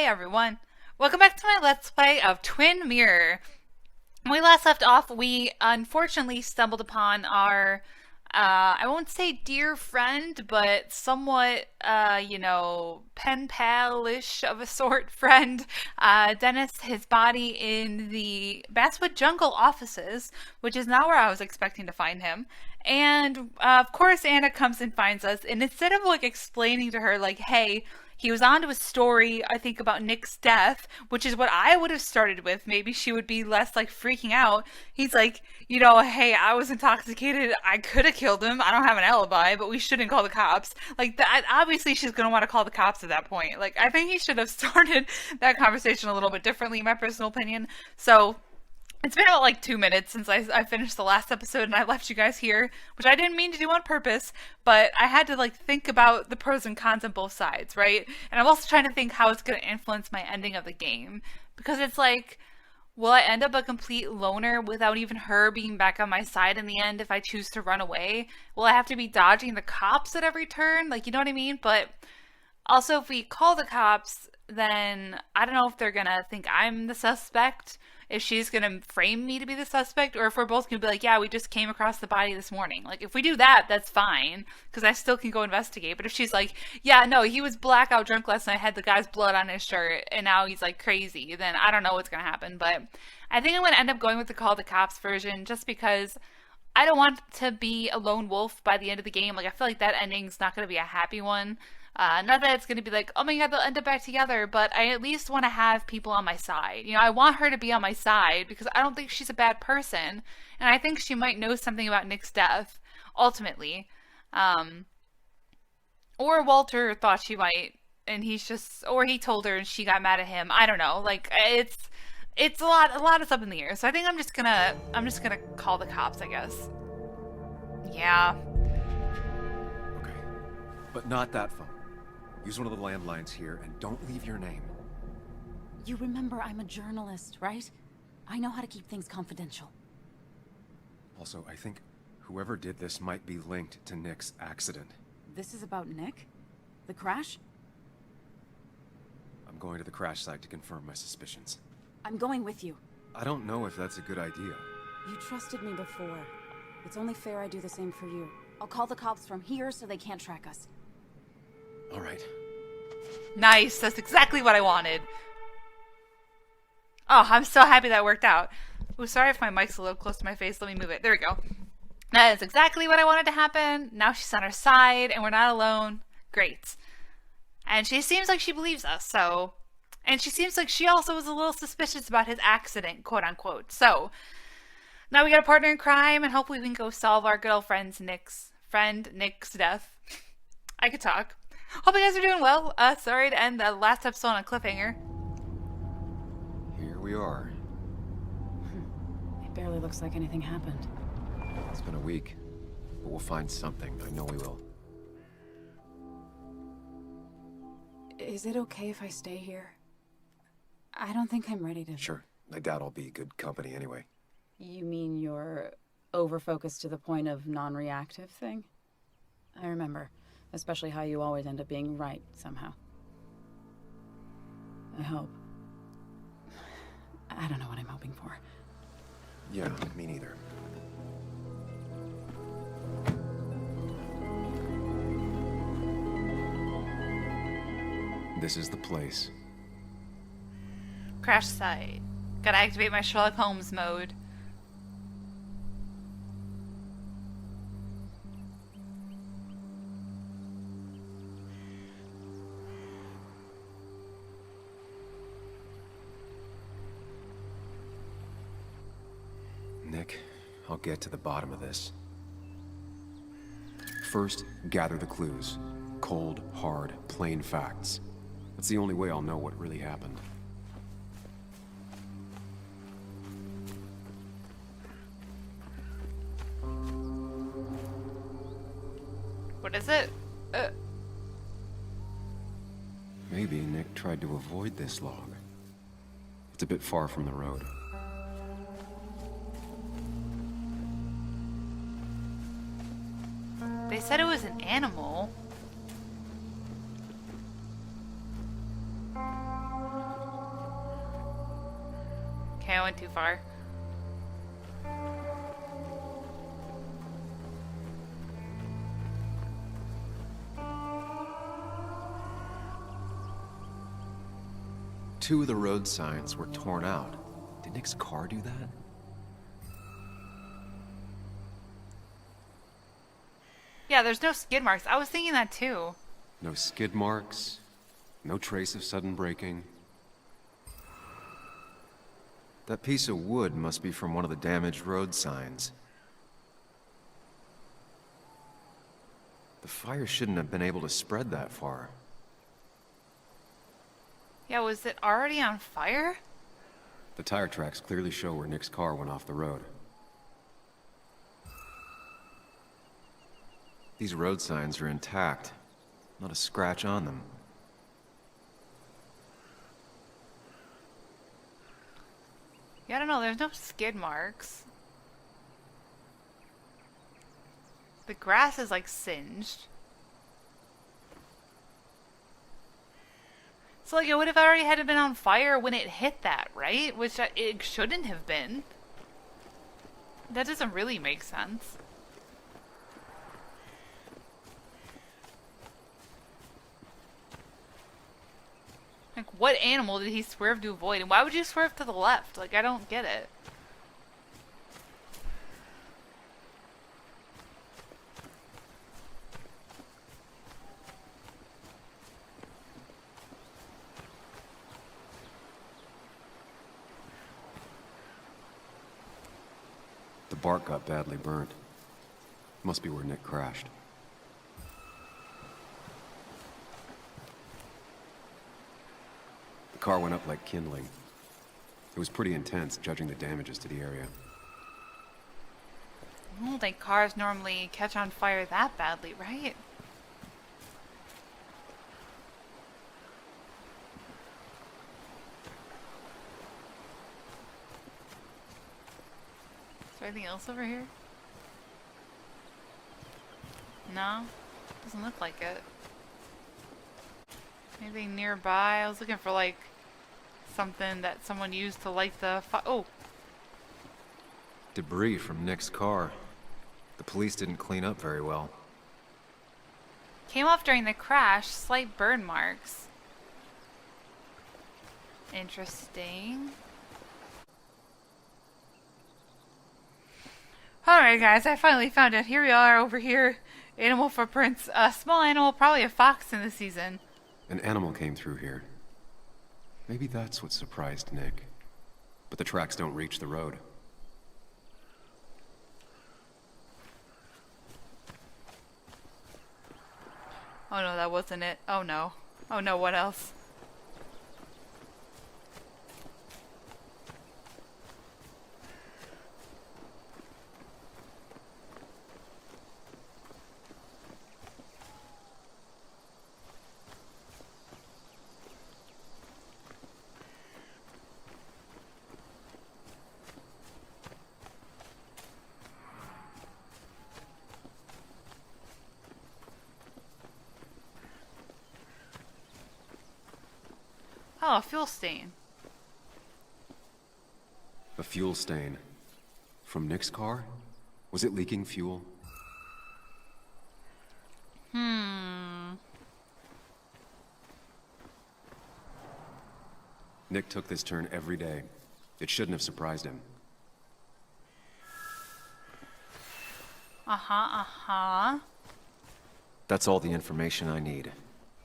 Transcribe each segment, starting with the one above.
everyone, welcome back to my Let's Play of Twin Mirror. When we last left off, we unfortunately stumbled upon our, I won't say dear friend, but somewhat, pen pal-ish of a sort friend, Dennis, his body in the Basswood Jungle offices, which is not where I was expecting to find him. And, of course, Anna comes and finds us, and instead of, explaining to her, hey, he was onto a story, I think, about Nick's death, which is what I would have started with. Maybe she would be less, freaking out. He's like, hey, I was intoxicated. I could have killed him. I don't have an alibi, but we shouldn't call the cops. That, obviously, she's going to want to call the cops at that point. I think he should have started that conversation a little bit differently, in my personal opinion. So it's been about 2 minutes since I finished the last episode and I left you guys here, which I didn't mean to do on purpose, but I had to think about the pros and cons on both sides, right? And I'm also trying to think how it's going to influence my ending of the game, because it's will I end up a complete loner without even her being back on my side in the end if I choose to run away? Will I have to be dodging the cops at every turn? You know what I mean? But also, if we call the cops, then I don't know if they're going to think I'm the suspect, if she's going to frame me to be the suspect, or if we're both going to be yeah, we just came across the body this morning. If we do that, that's fine, because I still can go investigate. But if she's yeah, no, he was blackout drunk last night, had the guy's blood on his shirt, and now he's crazy, then I don't know what's going to happen. But I think I'm going to end up going with the call the cops version, just because I don't want to be a lone wolf by the end of the game. I feel that ending's not going to be a happy one. Not that it's going to be oh my god, they'll end up back together, but I at least want to have people on my side. I want her to be on my side because I don't think she's a bad person, and I think she might know something about Nick's death, ultimately. Or Walter thought she might, and or he told her and she got mad at him. I don't know. It's a lot is up in the air. So I think I'm just gonna call the cops, I guess. Yeah. Okay, but not that phone. Use one of the landlines here, and don't leave your name. You remember I'm a journalist, right? I know how to keep things confidential. Also, I think whoever did this might be linked to Nick's accident. This is about Nick? The crash? I'm going to the crash site to confirm my suspicions. I'm going with you. I don't know if that's a good idea. You trusted me before. It's only fair I do the same for you. I'll call the cops from here so they can't track us. All right. Nice. That's exactly what I wanted. Oh, I'm so happy that worked out. Oh, sorry if my mic's a little close to my face. Let me move it. There we go. That is exactly what I wanted to happen. Now she's on our side and we're not alone. Great. And she seems like she believes us, so... And she seems like she also was a little suspicious about his accident, quote unquote. So, now we got a partner in crime, and hopefully we can go solve our good old Nick's death. I could talk. Hope you guys are doing well. Sorry to end the last episode on a cliffhanger. Here we are. It barely looks like anything happened. It's been a week, but we'll find something. I know we will. Is it okay if I stay here? I don't think I'm ready to... Sure. I doubt I'll be good company anyway. You mean you're over-focused to the point of non-reactive thing? I remember. Especially how you always end up being right, somehow. I hope. I don't know what I'm hoping for. Yeah, me neither. This is the place. Crash site. Gotta activate my Sherlock Holmes mode. Nick, I'll get to the bottom of this. First, gather the clues. Cold, hard, plain facts. That's the only way I'll know what really happened. What is it? Maybe Nick tried to avoid this log. It's a bit far from the road. They said it was an animal. Okay, I went too far. Two of the road signs were torn out. Did Nick's car do that? Yeah, there's no skid marks. I was thinking that too. No skid marks, no trace of sudden braking. That piece of wood must be from one of the damaged road signs. The fire shouldn't have been able to spread that far. Yeah, was it already on fire? The tire tracks clearly show where Nick's car went off the road. These road signs are intact. Not a scratch on them. Yeah, I don't know. There's no skid marks. The grass is like singed. So like it would have already had to been on fire when it hit that, right? Which it shouldn't have been. That doesn't really make sense. Like, what animal did he swerve to avoid? And why would you swerve to the left? Like, I don't get it. The bark got badly burnt. Must be where Nick crashed. The car went up like kindling. It was pretty intense, judging the damages to the area. I don't think cars normally catch on fire that badly, right? Is there anything else over here? No? Doesn't look like it. Anything nearby? I was looking for like something that someone used to light the oh! Debris from Nick's car. The police didn't clean up very well. Came off during the crash, slight burn marks. Interesting. Alright guys, I finally found it. Here we are over here. Animal footprints. A small animal, probably a fox in the season. An animal came through here. Maybe that's what surprised Nick. But the tracks don't reach the road. Oh no, that wasn't it. Oh no. Oh no, what else? Oh, a fuel stain. A fuel stain. From Nick's car? Was it leaking fuel? Nick took this turn every day. It shouldn't have surprised him. That's all the information I need.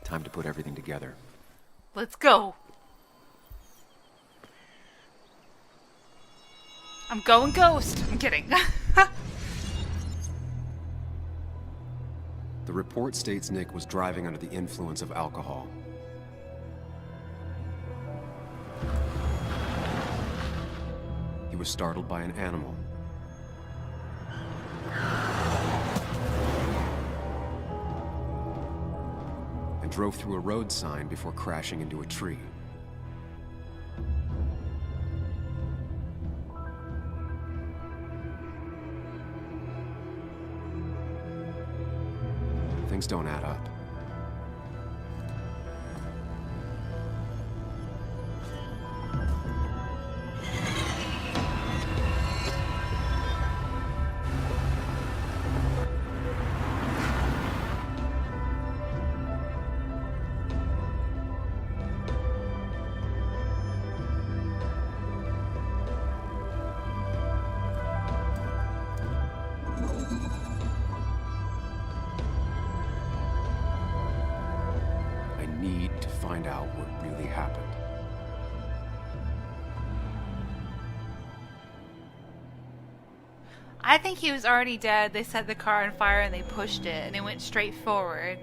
Time to put everything together. Let's go. I'm going ghost. I'm kidding. The report states Nick was driving under the influence of alcohol. He was startled by an animal. And drove through a road sign before crashing into a tree. Things don't add up. what really happened. I think he was already dead. They set the car on fire and they pushed it, and it went straight forward.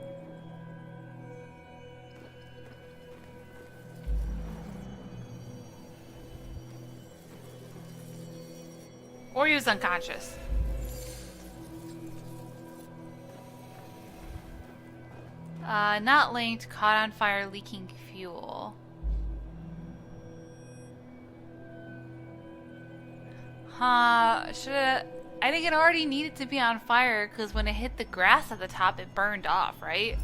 Or he was unconscious. Not linked, caught on fire, leaking fuel. I think it already needed to be on fire because when it hit the grass at the top, it burned off, right?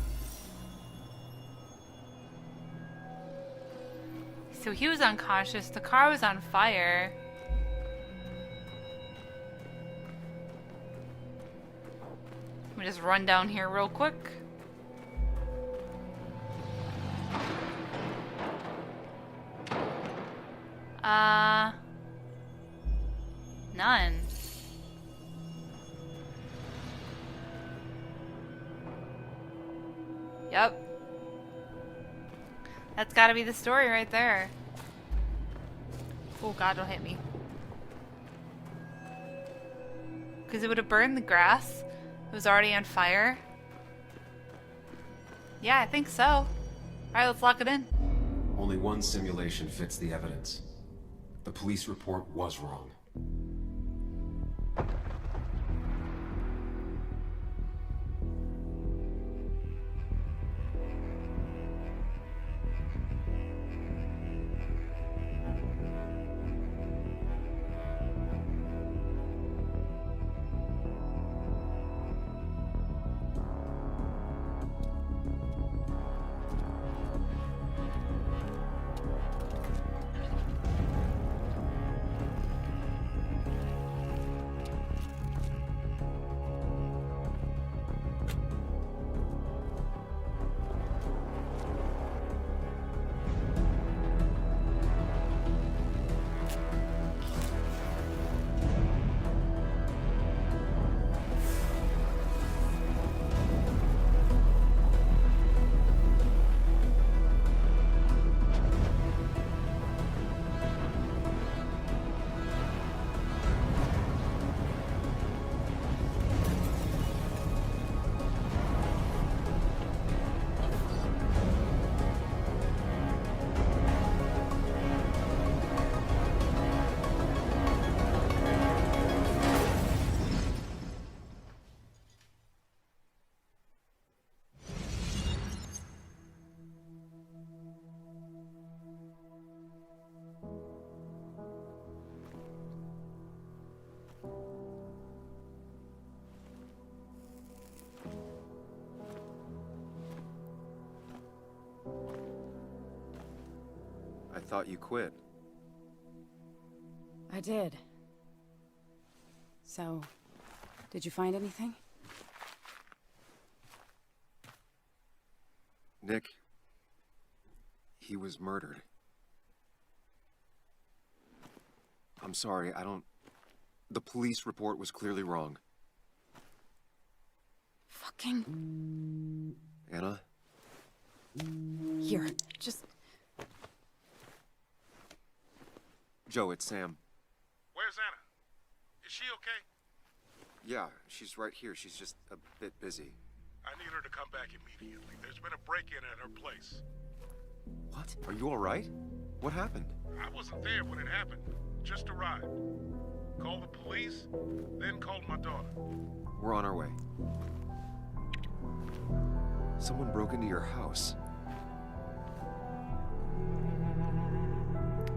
So he was unconscious, the car was on fire. Let me just run down here real quick. None. Yep. That's gotta be the story right there. Oh god, don't hit me. Because it would have burned the grass. It was already on fire. Yeah, I think so. Alright, let's lock it in. Only one simulation fits the evidence. The police report was wrong. I thought you quit. I did. So, did you find anything? Nick, he was murdered. I'm sorry, the police report was clearly wrong. Fucking... Anna? Here, just... Joe, it's Sam. Where's Anna? Is she okay? Yeah, she's right here. She's just a bit busy. I need her to come back immediately. There's been a break-in at her place. What? Are you all right? What happened? I wasn't there when it happened. Just arrived. Called the police, then called my daughter. We're on our way. Someone broke into your house.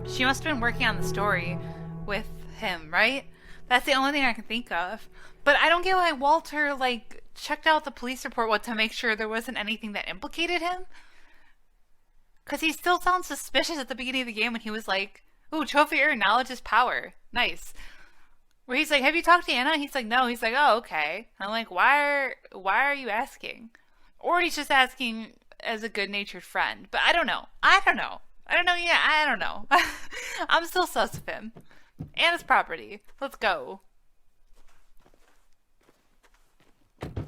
She must have been working on the story with him, right? That's the only thing I can think of. But I don't get why Walter, like, checked out the police report to make sure there wasn't anything that implicated him. Because he still sounds suspicious at the beginning of the game when he was like, ooh, trophy earned, knowledge is power. Nice. Where he's like, have you talked to Anna? He's like, no. He's like, oh, okay. I'm like, why are you asking? Or he's just asking as a good-natured friend. But I don't know. Yeah, I don't know. I'm still sus of him. Anna's property. Let's go.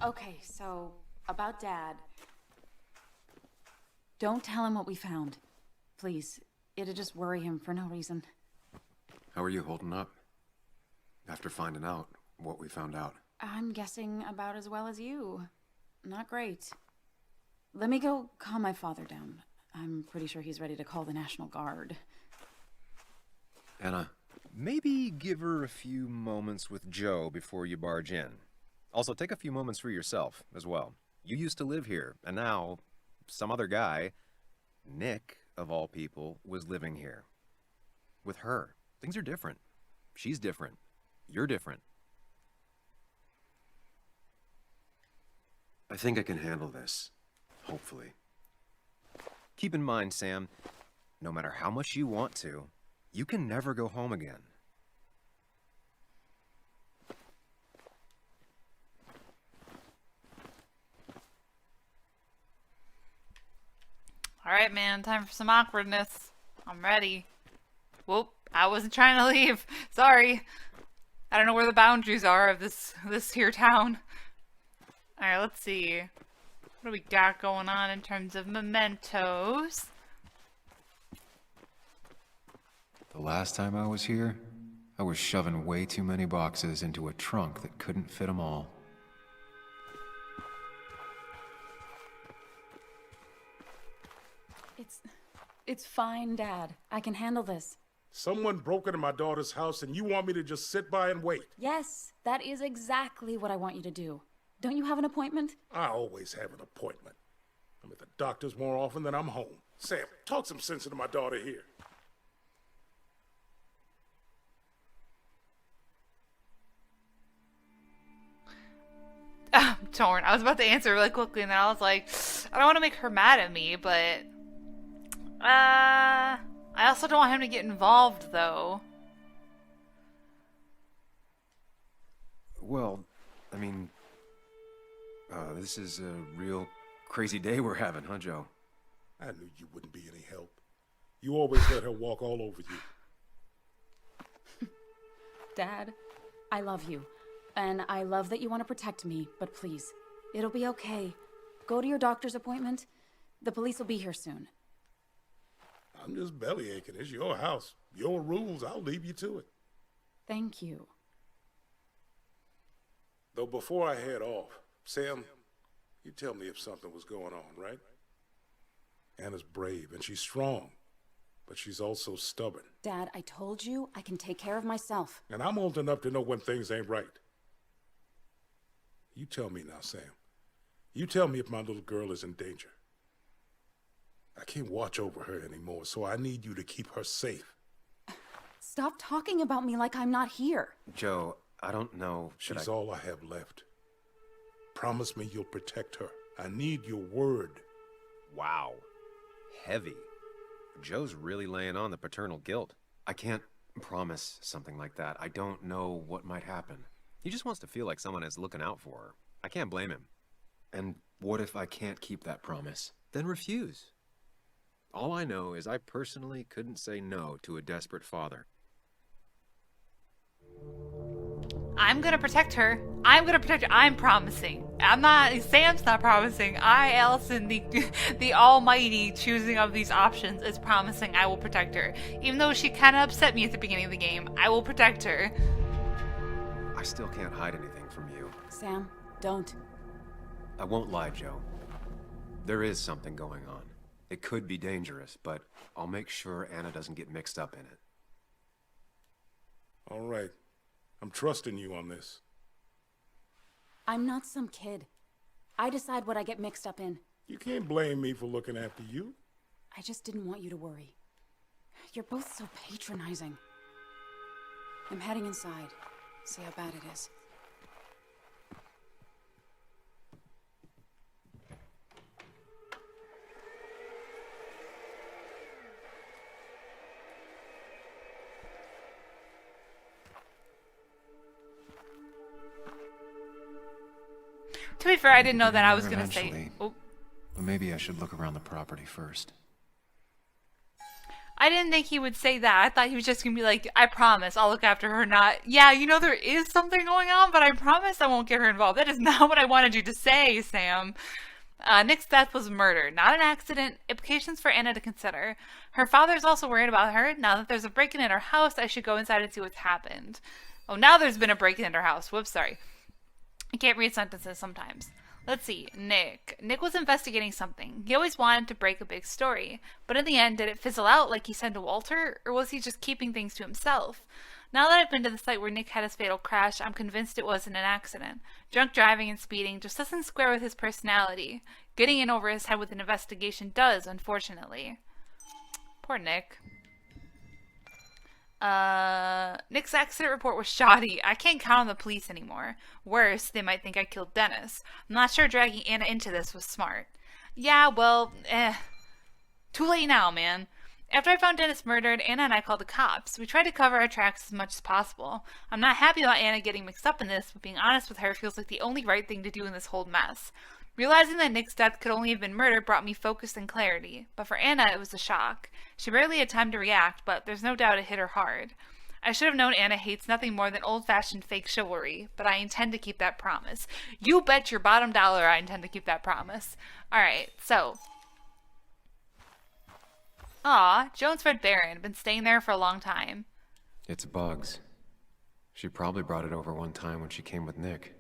Okay, so, about Dad. Don't tell him what we found. Please. It'd just worry him for no reason. How are you holding up? After finding out what we found out. I'm guessing about as well as you. Not great. Let me go calm my father down. I'm pretty sure he's ready to call the National Guard. Anna. Maybe give her a few moments with Joe before you barge in. Also, take a few moments for yourself as well. You used to live here, and now some other guy, Nick, of all people, was living here. With her. Things are different. She's different. You're different. I think I can handle this. Hopefully. Keep in mind, Sam, no matter how much you want to, you can never go home again. Alright, man, time for some awkwardness. I'm ready. Whoop, I wasn't trying to leave. Sorry. I don't know where the boundaries are of this here town. Alright, let's see. What do we got going on in terms of mementos? The last time I was here, I was shoving way too many boxes into a trunk that couldn't fit them all. It's fine, Dad. I can handle this. Someone broke into my daughter's house and you want me to just sit by and wait? Yes, that is exactly what I want you to do. Don't you have an appointment? I always have an appointment. I'm at the doctor's more often than I'm home. Sam, talk some sense into my daughter here. I'm torn. I was about to answer really quickly and then I was like, I don't want to make her mad at me, but I also don't want him to get involved though. Well, I mean, this is a real crazy day we're having, huh, Joe? I knew you wouldn't be any help. You always let her walk all over you. Dad, I love you. And I love that you want to protect me, but please, it'll be okay. Go to your doctor's appointment. The police will be here soon. I'm just belly aching. It's your house. Your rules. I'll leave you to it. Thank you. Though before I head off, Sam, you tell me if something was going on, right? Anna's brave and she's strong, but she's also stubborn. Dad, I told you I can take care of myself. And I'm old enough to know when things ain't right. You tell me now, Sam. You tell me if my little girl is in danger. I can't watch over her anymore, so I need you to keep her safe. Stop talking about me like I'm not here. Joe, I don't know. She's all I have left. Promise me you'll protect her. I need your word. Wow. Heavy. Joe's really laying on the paternal guilt. I can't promise something like that. I don't know what might happen. He just wants to feel like someone is looking out for her. I can't blame him. And what if I can't keep that promise? Then refuse. All I know is I personally couldn't say no to a desperate father. I'm gonna protect her. I'm gonna protect her. I'm promising. Sam's not promising. Allison, the almighty choosing of these options, is promising I will protect her. Even though she kind of upset me at the beginning of the game, I will protect her. I still can't hide anything from you. Sam, don't. I won't lie, Joe. There is something going on. It could be dangerous, but I'll make sure Anna doesn't get mixed up in it. All right. I'm trusting you on this. I'm not some kid. I decide what I get mixed up in. You can't blame me for looking after you. I just didn't want you to worry. You're both so patronizing. I'm heading inside. See how bad it is. To be fair, I didn't know that I was gonna say. Eventually. Oh, But maybe I should look around the property first. I didn't think he would say that. I thought he was just gonna be like, "I promise, I'll look after her." Not, yeah, you know there is something going on, but I promise I won't get her involved. That is not what I wanted you to say, Sam. Nick's death was murder, not an accident. Implications for Anna to consider. Her father's also worried about her. Now that there's a break-in at her house, I should go inside and see what's happened. Oh, now there's been a break-in at her house. Whoops, sorry. I can't read sentences sometimes. Let's see. Nick. Nick was investigating something. He always wanted to break a big story. But in the end, did it fizzle out like he said to Walter? Or was he just keeping things to himself? Now that I've been to the site where Nick had his fatal crash, I'm convinced it wasn't an accident. Drunk driving and speeding just doesn't square with his personality. Getting in over his head with an investigation does, unfortunately. Poor Nick. Nick's accident report was shoddy. I can't count on the police anymore. Worse, they might think I killed Dennis. I'm not sure dragging Anna into this was smart. Yeah, well, too late now, man. After I found Dennis murdered, Anna and I called the cops. We tried to cover our tracks as much as possible. I'm not happy about Anna getting mixed up in this, but being honest with her feels like the only right thing to do in this whole mess. Realizing that Nick's death could only have been murder brought me focus and clarity, but for Anna it was a shock. She barely had time to react, but there's no doubt it hit her hard. I should have known Anna hates nothing more than old-fashioned fake chivalry, but I intend to keep that promise. You bet your bottom dollar I intend to keep that promise. Alright, so... Aw, Joan's Red Baron. Been staying there for a long time. It's bugs. She probably brought it over one time when she came with Nick.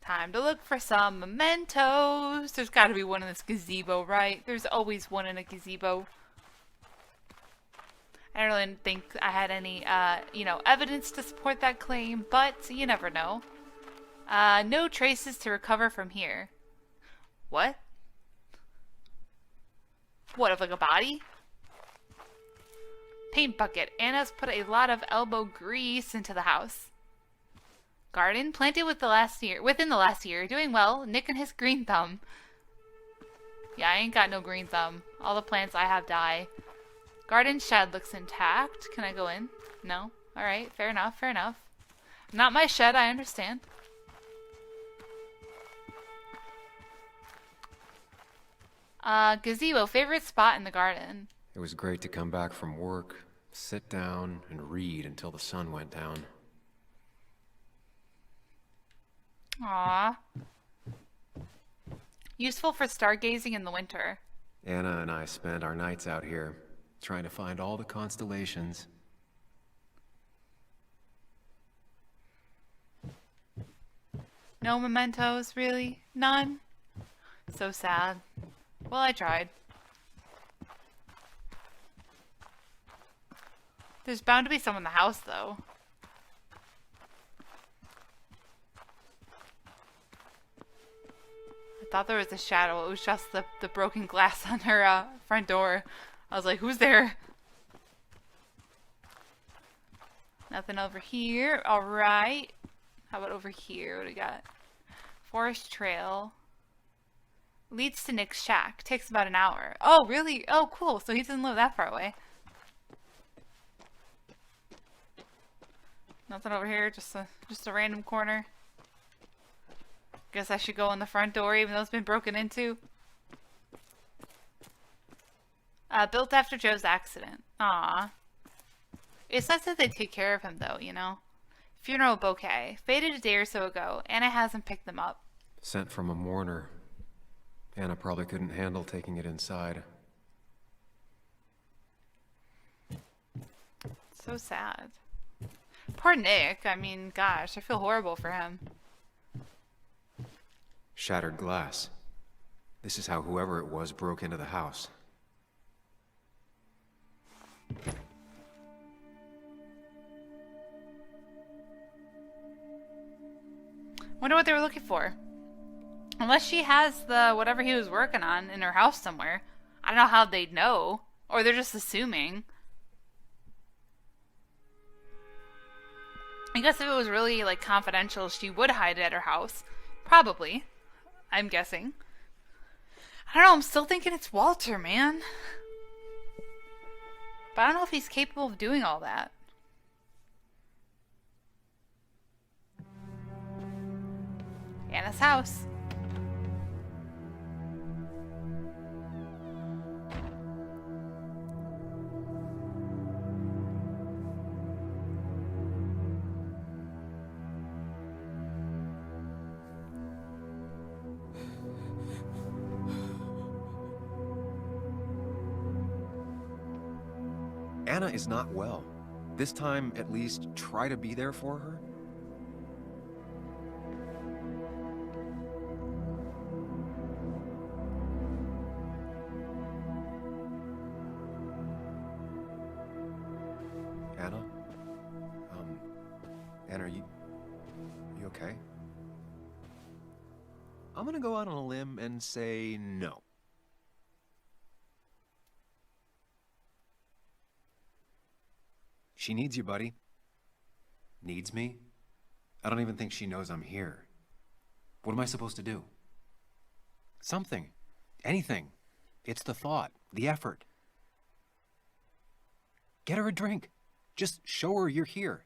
Time to look for some mementos. There's got to be one in this gazebo, right? There's always one in a gazebo. I don't really think I had any, evidence to support that claim, but you never know. No traces to recover from here. What? What, of like a body? Paint bucket. Anna's put a lot of elbow grease into the house. Garden planted within the last year. Doing well. Nick and his green thumb. Yeah, I ain't got no green thumb. All the plants I have die. Garden shed looks intact. Can I go in? No? Alright, fair enough, fair enough. Not my shed, I understand. Gazebo, favorite spot in the garden. It was great to come back from work, sit down, and read until the sun went down. Aww. Useful for stargazing in the winter. Anna and I spent our nights out here, trying to find all the constellations. No mementos, really? None? So sad. Well, I tried. There's bound to be someone in the house, though. I thought there was a shadow. It was just the broken glass on her front door. I was like, who's there? Nothing over here. Alright. How about over here? What do we got? Forest trail. Leads to Nick's shack. Takes about an hour. Oh, really? Oh, cool. So he doesn't live that far away. Nothing over here. Just a random corner. Guess I should go in the front door even though it's been broken into. Built after Joe's accident. Aw. It's nice that they take care of him though, you know? Funeral bouquet. Faded a day or so ago. Anna hasn't picked them up. Sent from a mourner. Anna probably couldn't handle taking it inside. So sad. Poor Nick. I mean, gosh, I feel horrible for him. Shattered glass. This is how whoever it was broke into the house. Wonder what they were looking for. Unless she has the whatever he was working on in her house somewhere. I don't know how they'd know. Or they're just assuming. I guess if it was really like confidential, she would hide it at her house. Probably. I'm guessing. I don't know, I'm still thinking it's Walter, man. But I don't know if he's capable of doing all that. Anna's house. Anna is not well. This time, at least, try to be there for her. Anna? Anna, are you okay? I'm gonna go out on a limb and say no. She needs you, buddy. Needs me? I don't even think she knows I'm here. What am I supposed to do? Something. Anything. It's the thought, the effort. Get her a drink. Just show her you're here.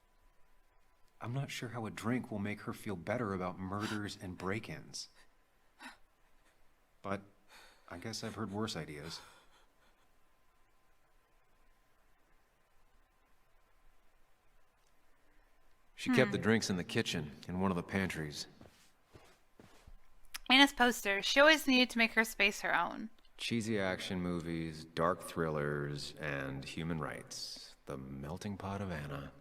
I'm not sure how a drink will make her feel better about murders and break-ins. But I guess I've heard worse ideas. She kept the drinks in the kitchen, in one of the pantries. Anna's poster. She always needed to make her space her own. Cheesy action movies, dark thrillers, and human rights. The melting pot of Anna.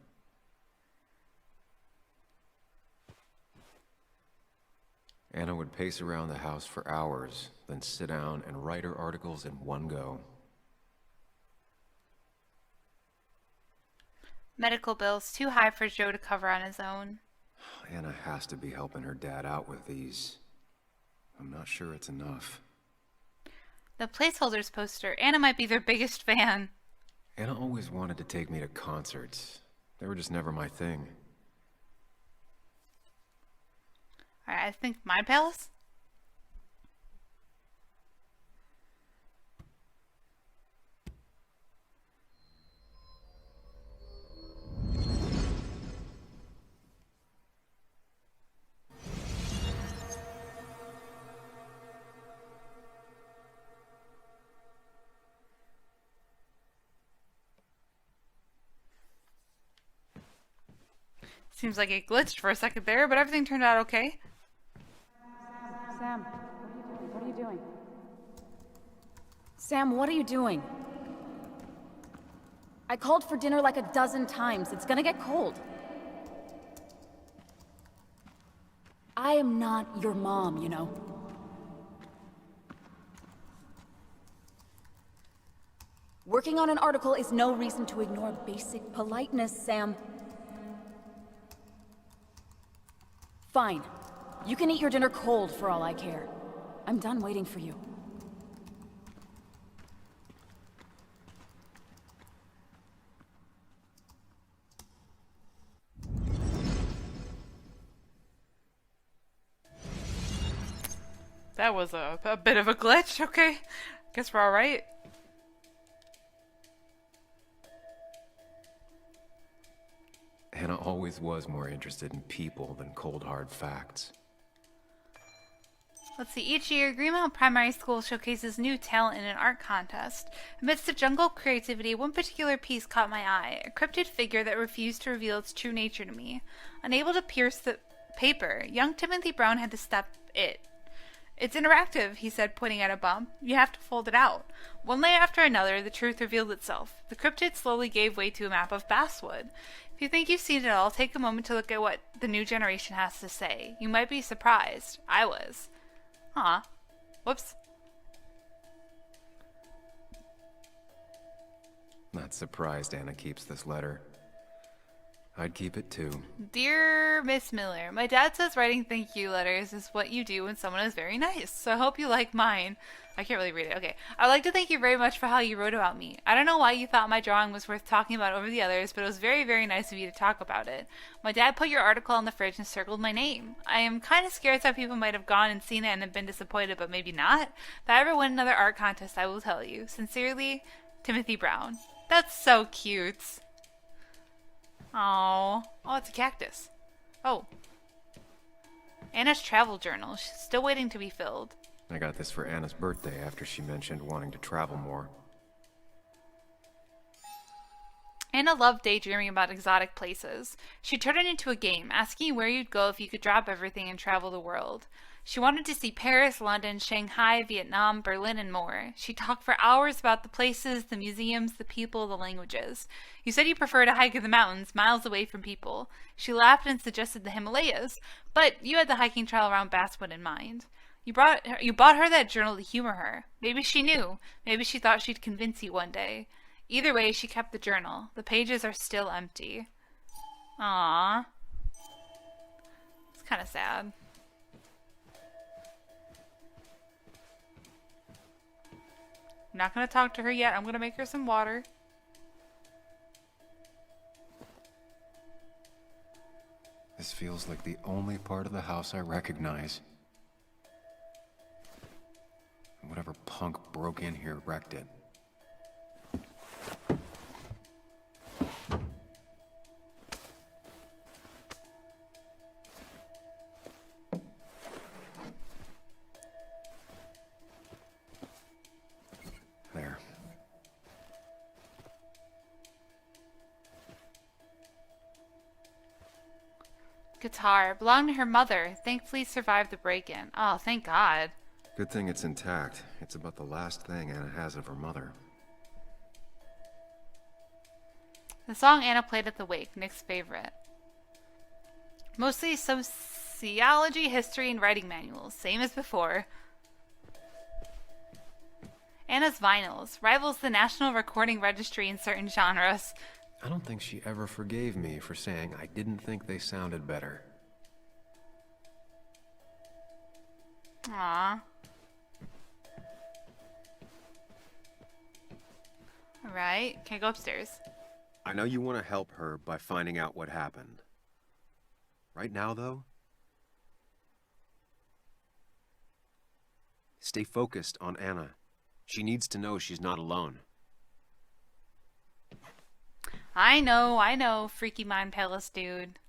Anna would pace around the house for hours, then sit down and write her articles in one go. Medical bills too high for Joe to cover on his own. Anna has to be helping her dad out with these. I'm not sure it's enough. The placeholders poster. Anna might be their biggest fan. Anna always wanted to take me to concerts. They were just never my thing. Alright, I think my palace? Seems like it glitched for a second there, but everything turned out okay. Sam, what are you doing? Sam, what are you doing? I called for dinner like a dozen times. It's gonna get cold. I am not your mom, you know. Working on an article is no reason to ignore basic politeness, Sam. Fine. You can eat your dinner cold for all I care. I'm done waiting for you. That was a bit of a glitch. Okay. Guess we're alright. Anna always was more interested in people than cold hard facts. Let's see. Each year, Greenmount Primary School showcases new talent in an art contest. Amidst the jungle of creativity, one particular piece caught my eye. A cryptid figure that refused to reveal its true nature to me. Unable to pierce the paper, young Timothy Brown had to step it. It's interactive, he said, pointing at a bump. You have to fold it out. One layer after another, the truth revealed itself. The cryptid slowly gave way to a map of basswood. If you think you've seen it all, take a moment to look at what the new generation has to say. You might be surprised. I was. Aw. Whoops. Not surprised Anna keeps this letter. I'd keep it too. Dear Miss Miller, my dad says writing thank you letters is what you do when someone is very nice, so I hope you like mine. I can't really read it. Okay. I'd like to thank you very much for how you wrote about me. I don't know why you thought my drawing was worth talking about over the others, but it was very, very nice of you to talk about it. My dad put your article on the fridge and circled my name. I am kind of scared some people might have gone and seen it and have been disappointed, but maybe not. If I ever win another art contest, I will tell you. Sincerely, Timothy Brown. That's so cute. Oh, it's a cactus. Oh. Anna's travel journal. She's still waiting to be filled. I got this for Anna's birthday after she mentioned wanting to travel more. Anna loved daydreaming about exotic places. She turned it into a game, asking you where you'd go if you could drop everything and travel the world. She wanted to see Paris, London, Shanghai, Vietnam, Berlin, and more. She talked for hours about the places, the museums, the people, the languages. You said you prefer to hike in the mountains, miles away from people. She laughed and suggested the Himalayas, but you had the hiking trail around Basswood in mind. You bought her that journal to humor her. Maybe she knew. Maybe she thought she'd convince you one day. Either way, she kept the journal. The pages are still empty. Aww. It's kind of sad. I'm not going to talk to her yet. I'm going to make her some water. This feels like the only part of the house I recognize. Whatever punk broke in here wrecked it. There. Guitar. Belonged to her mother. Thankfully survived the break-in. Oh, thank God. Good thing it's intact. It's about the last thing Anna has of her mother. The song Anna played at the wake, Nick's favorite. Mostly sociology, history, and writing manuals. Same as before. Anna's vinyls. Rivals the National Recording Registry in certain genres. I don't think she ever forgave me for saying I didn't think they sounded better. Aww. Alright, can I go upstairs? I know you want to help her by finding out what happened. Right now, though, stay focused on Anna. She needs to know she's not alone. I know, freaky mind palace dude.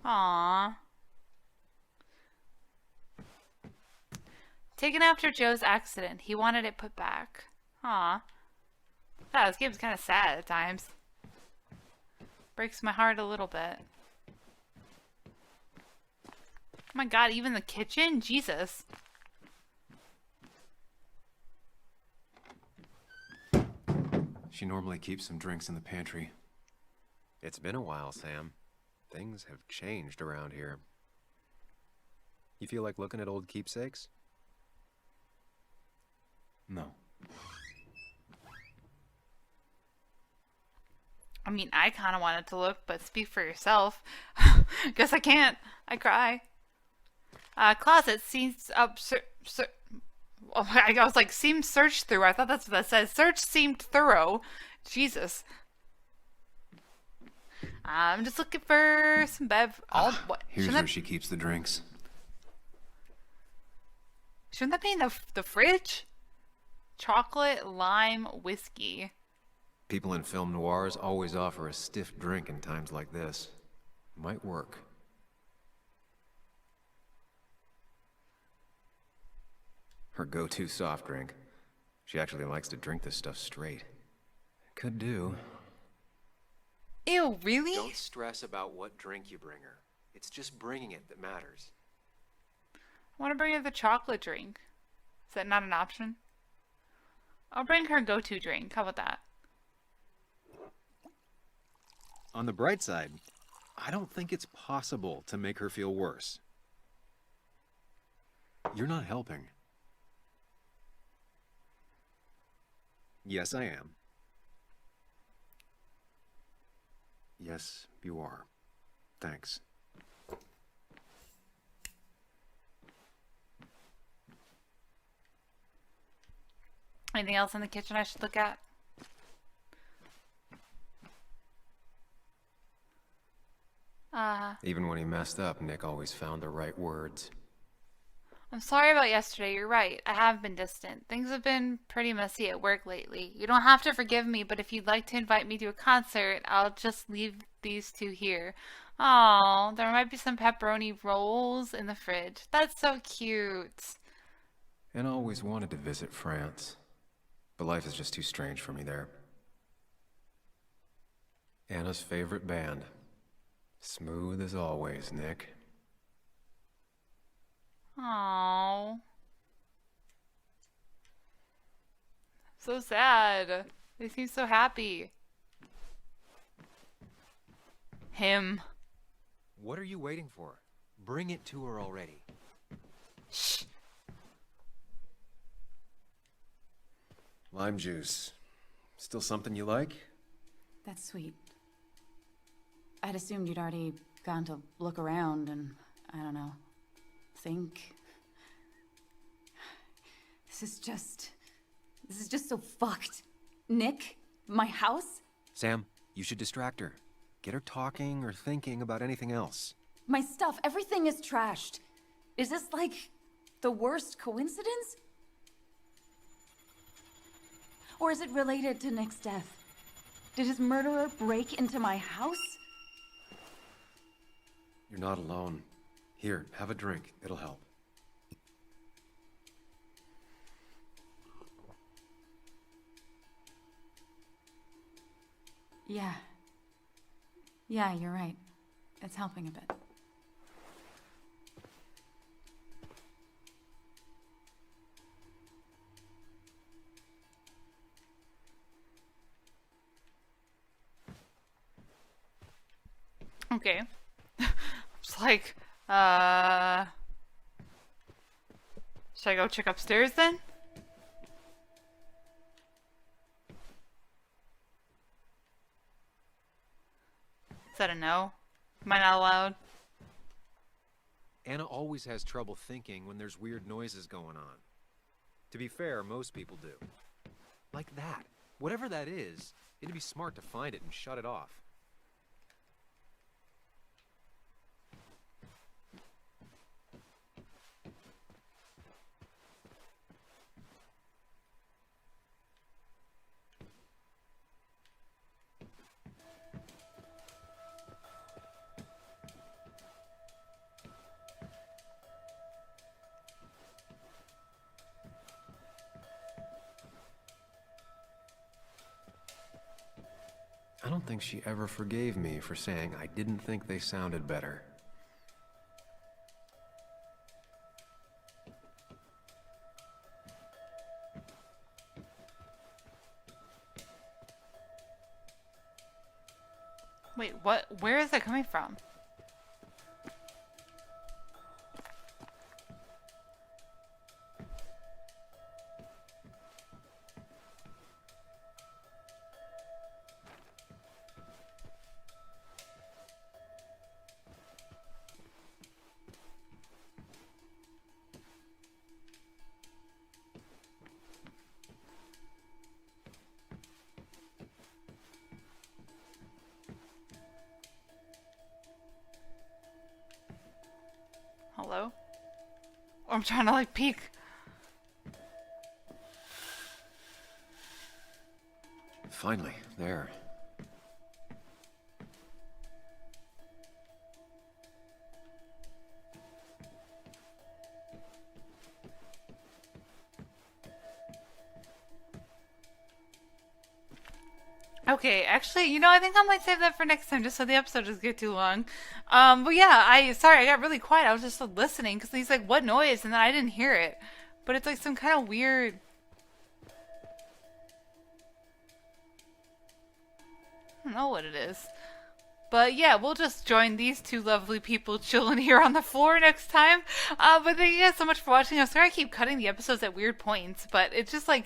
Aww. Taken after Joe's accident. He wanted it put back. Aw. Wow, this game's kind of sad at times. Breaks my heart a little bit. Oh my god, even the kitchen? Jesus. She normally keeps some drinks in the pantry. It's been a while, Sam. Things have changed around here. You feel like looking at old keepsakes? No. I mean, I kind of wanted to look, but speak for yourself. Guess I can't. I cry. Closet seems oh, I was like, seems searched through. I thought that's what that says. Search seemed thorough. Jesus. I'm just looking for some bev. What? Here's where she keeps the drinks. Shouldn't that be in the fridge? Chocolate lime whiskey. People in film noirs always offer a stiff drink in times like this. Might work. Her go-to soft drink. She actually likes to drink this stuff straight. Could do. Ew, really? Don't stress about what drink you bring her. It's just bringing it that matters. I want to bring her the chocolate drink. Is that not an option? I'll bring her a go-to drink. How about that? On the bright side, I don't think it's possible to make her feel worse. You're not helping. Yes, I am. Yes, you are. Thanks. Anything else in the kitchen I should look at? Even when he messed up, Nick always found the right words. I'm sorry about yesterday. You're right. I have been distant. Things have been pretty messy at work lately. You don't have to forgive me, but if you'd like to invite me to a concert, I'll just leave these two here. Oh, there might be some pepperoni rolls in the fridge. That's so cute. And I always wanted to visit France, but life is just too strange for me there. Anna's favorite band. Smooth as always, Nick. Oh, so sad. They seem so happy. Him. What are you waiting for? Bring it to her already. Shh. Lime juice. Still something you like? That's sweet. I'd assumed you'd already gone to look around and, I don't know, think. This is just so fucked. Nick, my house, Sam, you should distract her. Get her talking or thinking about anything else. my stuff, everything is trashed. Is this like the worst coincidence? Or is it related to Nick's death? Did his murderer break into my house? You're not alone. Here, have a drink. It'll help. Yeah. Yeah, you're right. It's helping a bit. Okay. It's like, should I go check upstairs then? Is that a no? Am I not allowed? Anna always has trouble thinking when there's weird noises going on. To be fair, most people do. Like that. Whatever that is, it'd be smart to find it and shut it off. I don't think she ever forgave me for saying I didn't think they sounded better. Wait, what? Where is that coming from? Hello? Or I'm trying to like peek. Finally, there. Okay, actually, I think I might save that for next time, just so the episode doesn't get too long. But yeah, sorry, I got really quiet. I was just listening because he's like, "What noise?" and then I didn't hear it, but it's like some kind of weird. I don't know what it is. But yeah, we'll just join these two lovely people chilling here on the floor next time. But thank you guys so much for watching. I'm sorry I keep cutting the episodes at weird points, but it's just like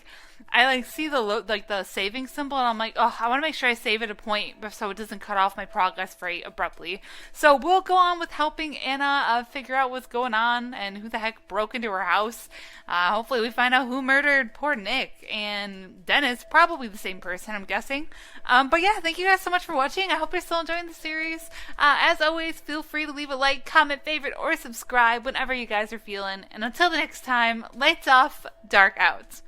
I like see the the saving symbol, and I'm like, oh, I want to make sure I save at a point so it doesn't cut off my progress very abruptly. So we'll go on with helping Anna figure out what's going on and who the heck broke into her house. Hopefully we find out who murdered poor Nick and Dennis, probably the same person, I'm guessing. But yeah, thank you guys so much for watching. I hope you're still enjoying the series. As always, feel free to leave a like, comment, favorite, or subscribe whenever you guys are feeling. And until the next time, lights off, dark out.